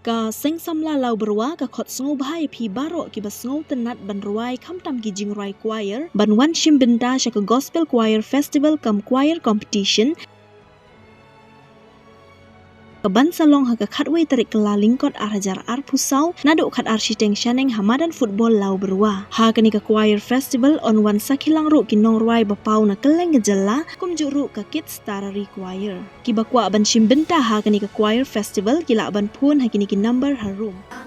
Ka seng samla lau berwa ka khot sngo bahai phi baro ki basngo tenat ban ruai kham tam ki jing ruai choir ban wan shim binda sha ka gospel choir festival kam choir competition ka ban salong ha ka khatwei tarik la lingkot arhajar ar pusau nado khat architeng shaneng hamadan football lau berwa ha kani ka choir festival on wan sakilang ru ki nong ruai bapau na keleng gejala kum juru ka kids starari choir ki bakwa ban shim binda ha kani ka choir festival ki la ban phun ha kini ki number harum